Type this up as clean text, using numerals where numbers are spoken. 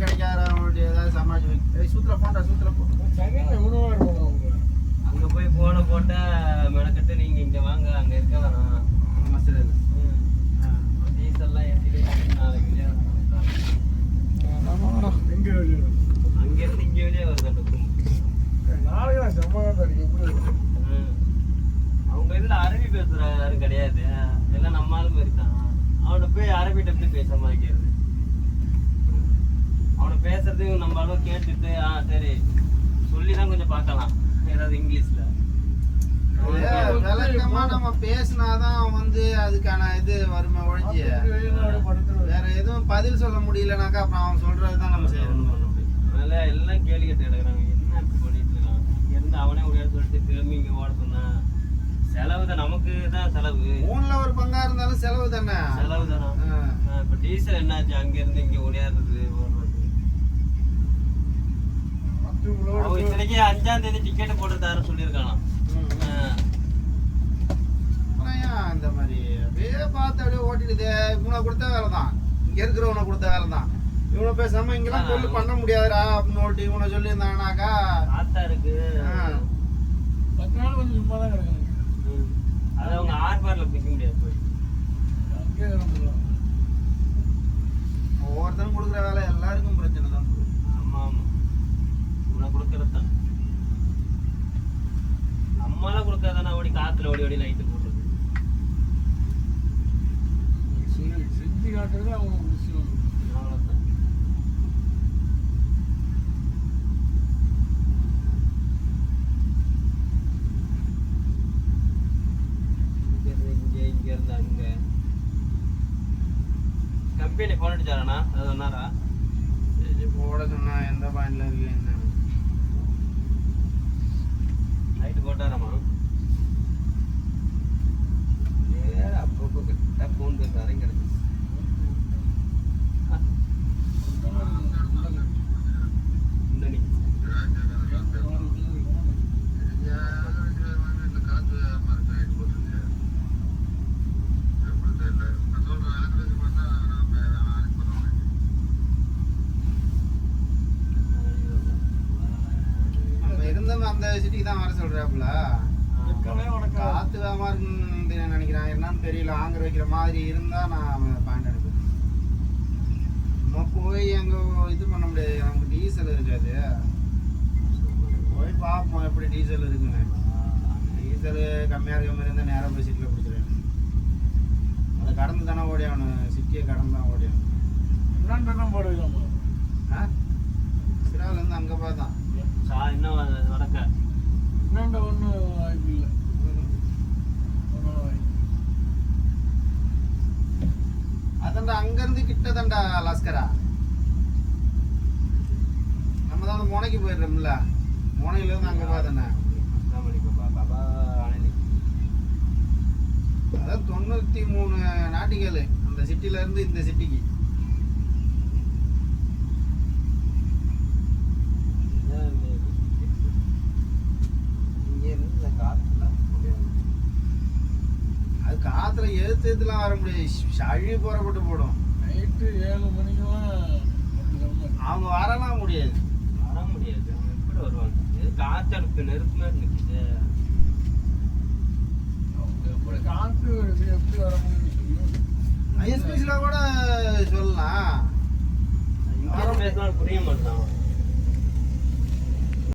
கிடைக்காதவங்கள்ட்ட ஏதாவது சமாளிச்சு சூத்துல போண்டா சூத்துல போ. அங்க போய் போன போட்டா மெனக்கட்டு நீங்க இங்க வாங்க அங்க இருக்க வேணாம் மசூர் டீசல்லாம் ஏற்றிட்டு நாளைக்கு அங்கிருந்து இங்கே வெளியே வருது அவங்க இதுல அரபி பேசுற யாரும் கிடையாது, எல்லாம் நம்மளும் மாதிரி தான். அவனை போய் அரபிட்ட எப்படி பேச மாதிரிக்கிறது, அவனை பேசுறதையும் நம்ம அளவு கேட்டுட்டு சரி சொல்லிதான் கொஞ்சம் பார்க்கலாம் ஏதாவது இங்கிலீஷ்ல. விளக்கமா நம்ம பேசினாதான் வந்து அதுக்கான இது வருமே ஒழிஞ்சு வேற எதுவும் பதில் சொல்ல முடியலனாக்கா அப்புறம் அவன் சொல்றதுதான் நம்ம செய்யணும். அதனால எல்லாம் கேள்வி கேட்டு கிடக்குறாங்க, என்ன இப்படி பண்ணிட்டு இருக்கான், இருந்து அவனே ஒரு சொல்லிட்டு திரும்பி இங்க ஓட சொன்னா செலவு தான், நமக்கு தான் செலவு. ஊன்ல ஒரு பங்கா இருந்தாலும் செலவு தானே, செலவு தானே. இப்ப டீசல் என்னாச்சு, அங்க இருந்து இங்க ஓடியாடுறது ஓடுறது. அவங்க இத்தனைக்கு 5ஆம் தேதி டிக்கெட் போட்டு தர சொல்லியிருக்கானாம். இந்த மாதிரி அப்படியே பார்த்து அப்படியே ஓட்டிடுது. இவனை கொடுத்த வேலை தான், இங்க இருக்கிறவனை கொடுத்த வேலை தான். இவனை பேசாம இங்கெல்லாம் சொல்லி பண்ண முடியாதுடா அப்படின்னு ஓட்டி இவனை சொல்லியிருந்தாங்கனாக்கா ஆத்தா இருக்கு 10 நாள் கொஞ்சம் சும்மா தான் கிடக்கணும். அது அவங்க ஆர்பார்ல பிடிக்க முடியாது, போய் ஒவ்வொருத்தரும் கொடுக்குற வேலை எல்லாருக்கும் பிரச்சனை தான். ஆமா ஆமா, இவனை கொடுக்கறது தான். அம்மாலாம் கொடுக்காதானே ஓடி காத்துல ஓடி ஓடி லைட்டு போடுறது செஞ்சு காட்டுறது அவங்க விஷயம். அவ்வளோதான். இங்க இருந்து அங்க கம்பெனி போன் அடிச்சாரானா, அது சொன்னாரா? போட சொன்னா எந்த பாயிண்ட்ல இருக்கு என்ன லைட்டு போட்டாராமா? அப்பப்போ கிட்ட போன் பேசுறாரு கிடைச்சு. அந்த சிட்டிக்கு தான் வர சொல்றாப்புல. காத்து வியாபாரம் நினைக்கிறான், என்னன்னு தெரியல. ஆங்கர் வைக்கிற மாதிரி இருந்தா நான் பாயிண்ட் எடுப்பேன். நம்ம போய் அங்க இது பண்ண முடியாது, நமக்கு டீசல் இருக்காது. போய் பார்ப்போம் எப்படி டீசல் இருக்குன்னு. டீசல் கம்மியா இருக்க மாதிரி இருந்தா நேரம் போய் சிட்டில பிடிச்சிருவேன். அதை கடந்து தானே ஓடியாகணும், சிட்டியை கடந்து தான் ஓடியாகணும். போடுவோம் சிறால இருந்து அங்க பார்த்தான் இன்னும் நடக்க ஒன்றும் வாய்ப்பு இல்லை. அதான்டா அங்க இருந்து கிட்ட தான்டா லஸ்கரா. நம்ம தான் முனைக்கு போயிடுறோம்ல, முனையில இருந்து அங்க பார்த்தானே. அதான் 93 நாட்டிகள் அந்த சிட்டில இருந்து இந்த சிட்டிக்கு. அது காத்துல எழுத்துலாம் வர முடியாது, சழி புறப்பட்டு போடும். நைட்டு 7 மணிக்கெல்லாம் அவங்க வரலாம் முடியாது, வர முடியாது. அவங்க எப்படி வருவாங்க? காத்தடுப்பு நெருப்புமே இருந்துச்சு, எப்படி காத்து வருது, எப்படி வர முடியும்? ஐஎஸ்பிசில கூட சொல்லலாம். பேசினாலும் புரிய மாட்டான்.